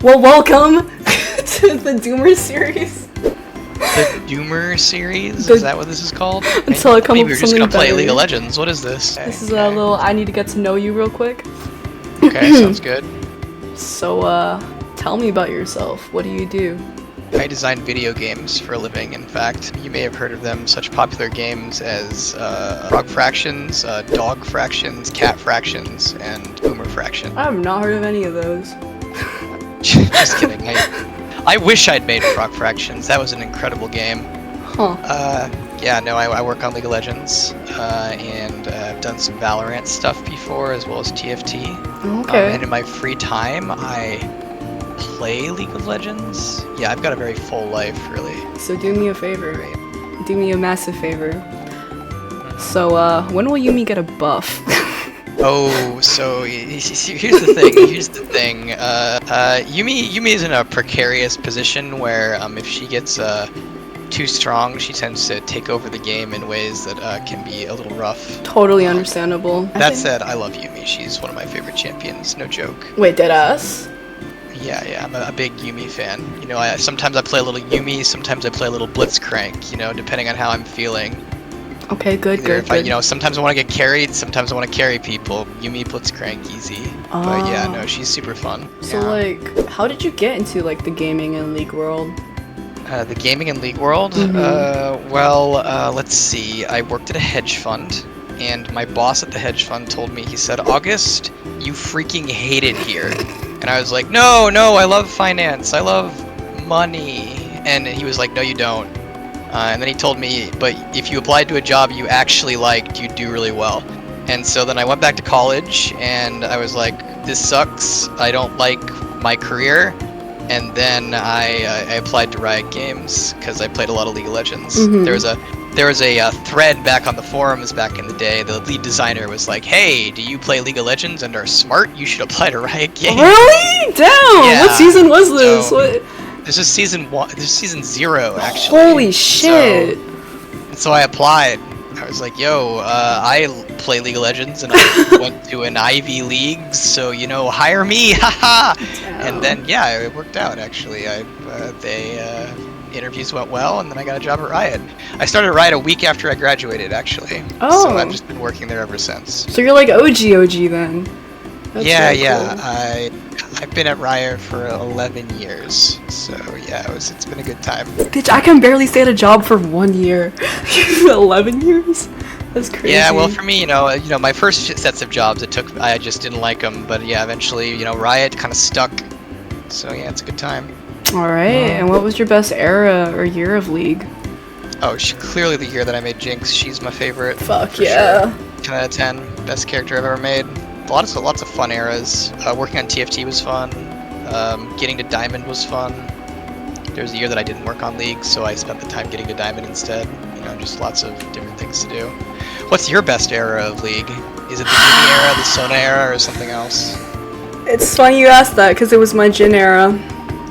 Well, welcome to the Doomer series. The Doomer series? Is that what this is called? Until I come up We're with just something gonna play better. League of Legends. What is this? This is a little I need to get to know you real quick. Okay, sounds good. So, tell me about yourself. What do you do? I design video games for a living, in fact. You may have heard of them, such popular games as Frog Fractions, Dog Fractions, Cat Fractions, and Boomer Fraction. I have not heard of any of those. Just kidding. I wish I'd made Frog Fractions. That was an incredible game. Huh. Yeah, no, I work on League of Legends, and I've done some Valorant stuff before, as well as TFT. Okay. And in my free time, I play League of Legends. Yeah, I've got a very full life, really. So do me a favor. Do me a massive favor. So, when will Yumi get a buff? Oh, so here's the thing. Here's the thing. Yumi is in a precarious position where if she gets too strong, she tends to take over the game in ways that can be a little rough. Totally understandable. That said, I love Yumi. She's one of my favorite champions. No joke. Wait, deadass? Yeah, I'm a big Yumi fan. You know, sometimes I play a little Yumi, sometimes I play a little Blitzcrank, you know, depending on how I'm feeling. Okay, good. You know, sometimes I want to get carried, sometimes I want to carry people. Yumi, Blitzcrank, easy. But yeah, no, she's super fun. So, yeah. like, how did you get into, like, the gaming and League world? The gaming and League world? Let's see. I worked at a hedge fund, and my boss at the hedge fund told me, he said, August, you freaking hate it here. And I was like, no, I love finance, I love money. And he was like, no, you don't. And then he told me, but if you applied to a job you actually liked, you'd do really well. And so then I went back to college, and I was like, this sucks, I don't like my career. And then I applied to Riot Games, because I played a lot of League of Legends. There was a thread back on the forums back in the day. The lead designer was like, hey, do you play League of Legends and are smart? You should apply to Riot Games. Really? Damn! Yeah, what season was this? so, This is season 1. This is season 0, actually. Holy shit! So I applied. I was like, yo, I play League of Legends and I went to an Ivy League, so, you know, hire me, haha! And then, yeah, it worked out, actually. Interviews went well, and then I got a job at Riot. I started at Riot a week after I graduated, actually. Oh. So I've just been working there ever since. So you're like OG then? That's Yeah, really yeah. cool. I've been at Riot for 11 years, so yeah, it's been a good time. Bitch, I can barely stay at a job for 1 year. 11 years? That's crazy. Yeah, well, for me, you know, my first sets of jobs, I just didn't like them, but yeah, eventually, you know, Riot kind of stuck. So yeah, it's a good time. Alright, and what was your best era or year of League? Oh, clearly the year that I made Jinx, she's my favorite. Fuck yeah. Sure. 10 out of 10, best character I've ever made. Lots of fun eras. Working on TFT was fun. Getting to Diamond was fun. There was a year that I didn't work on League, so I spent the time getting to Diamond instead. You know, just lots of different things to do. What's your best era of League? Is it the Yumi era, the Sona era, or something else? It's funny you asked that, because it was my Jhin era.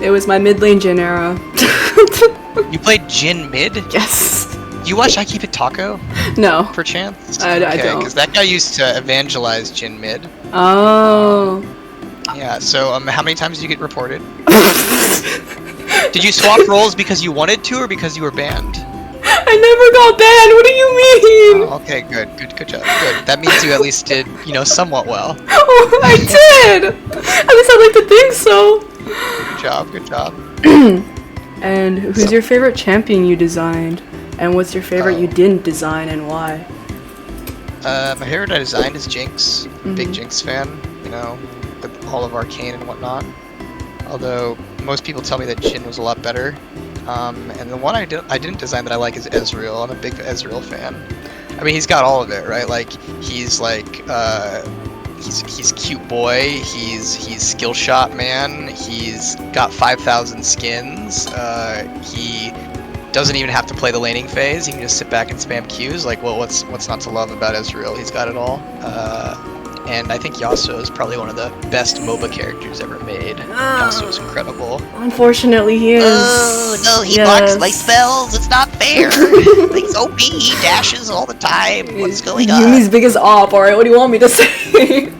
It was my mid lane Jhin era. You played Jhin mid? Yes. You watch I Keep It Taco? No. Perchance? I don't. Because that guy used to evangelize Jhin mid. Oh. Yeah, so how many times did you get reported? Did you swap roles because you wanted to or because you were banned? I never got banned, what do you mean? Oh, okay, good job, good. That means you at least did, you know, somewhat well. Oh, I did! At least I'd like to think so. Good job. And who's your favorite champion you designed? And what's your favorite you didn't design and why? My favorite I designed is Jinx. Big Jinx fan, you know, with all of Arcane and whatnot. Although most people tell me that Jhin was a lot better. And the one I didn't design that I like is Ezreal. I'm a big Ezreal fan. I mean, he's got all of it, right? Like, he's like, he's cute boy. He's skill shot man. He's got 5,000 skins. He doesn't even have to play the laning phase. He can just sit back and spam Qs. Like, well, what's not to love about Ezreal? He's got it all. And I think Yasuo is probably one of the best MOBA characters ever made. Yasuo's incredible. Unfortunately, he is. Oh, no, he blocks my spells. It's not fair. He's OP. He dashes all the time. What's going on? Yumi's biggest op, alright? What do you want me to say?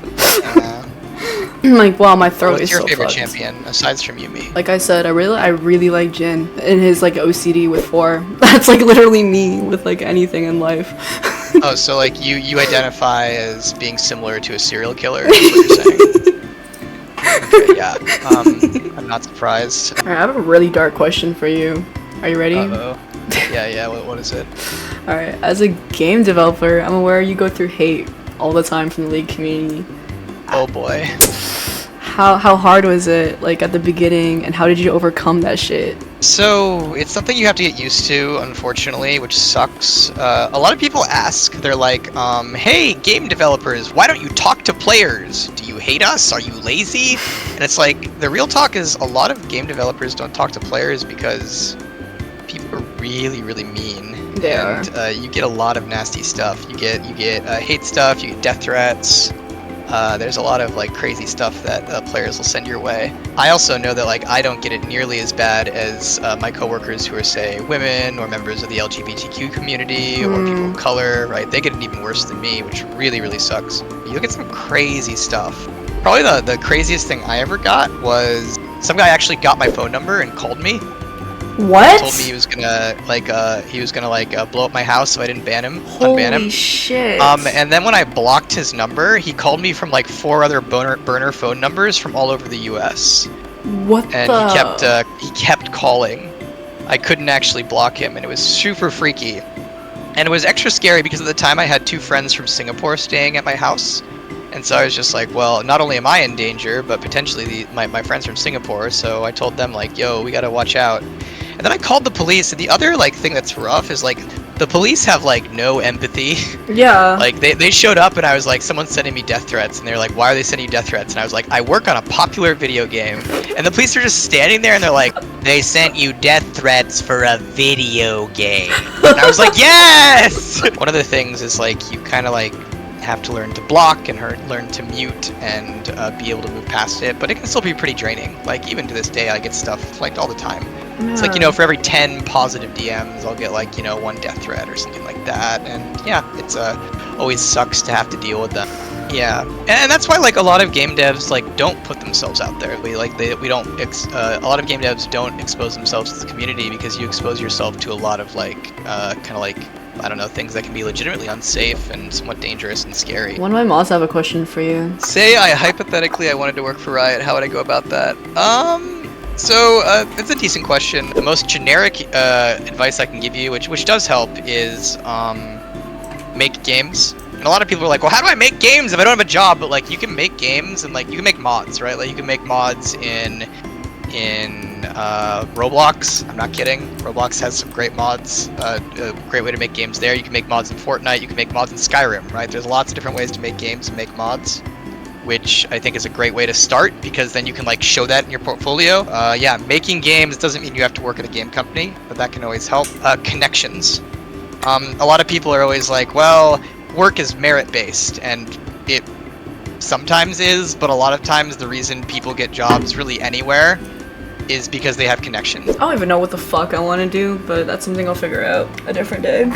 Like, wow, my throat What's is your so favorite fucked. champion aside from Yumi? Like I said, I really like Jin and his like OCD with 4. That's like literally me with like anything in life. Oh, so like you identify as being similar to a serial killer, is what you're saying? Okay, yeah. I'm not surprised. Alright, I have a really dark question for you. Are you ready? Uh-oh. Yeah, what is it? Alright, as a game developer, I'm aware you go through hate all the time from the League community. Oh boy. How hard was it, like, at the beginning, and how did you overcome that shit? So, it's something you have to get used to, unfortunately, which sucks. A lot of people ask, they're like, hey, game developers, why don't you talk to players? Do you hate us? Are you lazy? And it's like, the real talk is a lot of game developers don't talk to players because people are really mean. They and you get a lot of nasty stuff. You get hate stuff, you get death threats. There's a lot of like crazy stuff that players will send your way. I also know that like I don't get it nearly as bad as my coworkers who are, say, women or members of the LGBTQ community or people of color, right? They get it even worse than me, which really sucks. You'll get some crazy stuff. Probably the craziest thing I ever got was some guy actually got my phone number and called me. What? Told me he was gonna blow up my house if I didn't ban him. Holy Unban him. shit. And then when I blocked his number, he called me from like 4 other burner phone numbers from all over the U.S. What And he kept calling. I couldn't actually block him, and it was super freaky. And it was extra scary because at the time I had 2 friends from Singapore staying at my house. And so I was just like, well, not only am I in danger, but potentially my friends from Singapore. So I told them like, yo, we gotta watch out. And then I called the police, and the other like thing that's rough is like the police have like no empathy. Yeah. Like they showed up and I was like, someone's sending me death threats, and they're like, why are they sending you death threats? And I was like, I work on a popular video game. And the police are just standing there and they're like, they sent you death threats for a video game. And I was like, yes! One of the things is like you kind of like have to learn to block and learn to mute and be able to move past it, but it can still be pretty draining. Like even to this day I get stuff like all the time. It's like, for every 10 positive DMs I'll get like, 1 death threat or something like that, and yeah, it's always sucks to have to deal with them. Yeah, and that's why like a lot of game devs like don't put themselves out there. A lot of game devs don't expose themselves to the community because you expose yourself to a lot of like kind of like, I don't know, things that can be legitimately unsafe and somewhat dangerous and scary. One of my mods have a question for you. Say hypothetically I wanted to work for Riot, how would I go about that? So it's a decent question. The most generic advice I can give you, which does help, is make games. And a lot of people are like, well, how do I make games if I don't have a job? But like, you can make games and like you can make mods, right? Like you can make mods in Roblox. I'm not kidding. Roblox has some great mods. A great way to make games there. You can make mods in Fortnite. You can make mods in Skyrim, right? There's lots of different ways to make games and make mods, which I think is a great way to start because then you can like show that in your portfolio. Yeah, making games doesn't mean you have to work at a game company, but that can always help. Connections. A lot of people are always like, well, work is merit-based, and it sometimes is, but a lot of times the reason people get jobs really anywhere is because they have connections. I don't even know what the fuck I want to do, but that's something I'll figure out a different day.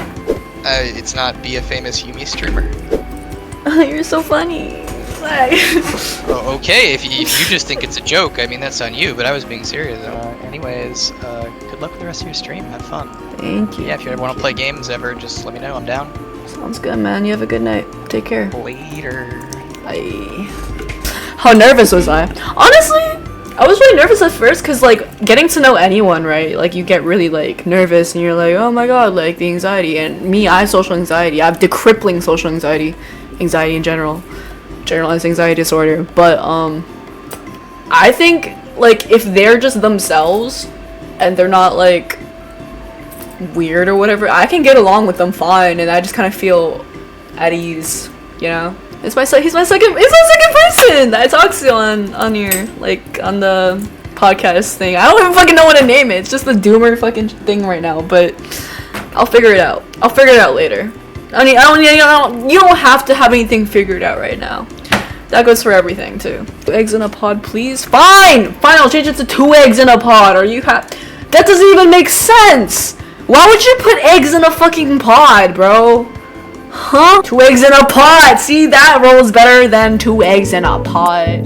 It's not be a famous Yumi streamer. You're so funny. Oh, okay, if you just think it's a joke, I mean, that's on you, but I was being serious. Anyways, good luck with the rest of your stream. Have fun. Thank you. Yeah, if you ever want to play games ever, just let me know. I'm down. Sounds good, man. You have a good night. Take care. Later. Bye. How nervous was I? Honestly, I was really nervous at first because, like, getting to know anyone, right? Like, you get really, like, nervous and you're like, oh my god, like, the anxiety. And me, I have social anxiety. I have the crippling social anxiety. Anxiety in general. Generalized anxiety disorder. But, I think, like, if they're just themselves and they're not, like, weird or whatever, I can get along with them fine, and I just kind of feel at ease, you know? He's my second person that I talk to on your, like, on the podcast thing. I don't even fucking know what to name it. It's just the doomer fucking thing right now, but I'll figure it out. I'll figure it out later. You don't have to have anything figured out right now. That goes for everything, too. 2 eggs in a pod, please? Fine! Fine, I'll change it to 2 eggs in a pod. Are you That doesn't even make sense! Why would you put eggs in a fucking pod, bro? Huh? 2 eggs in a pod! See, that rolls better than 2 eggs in a pod.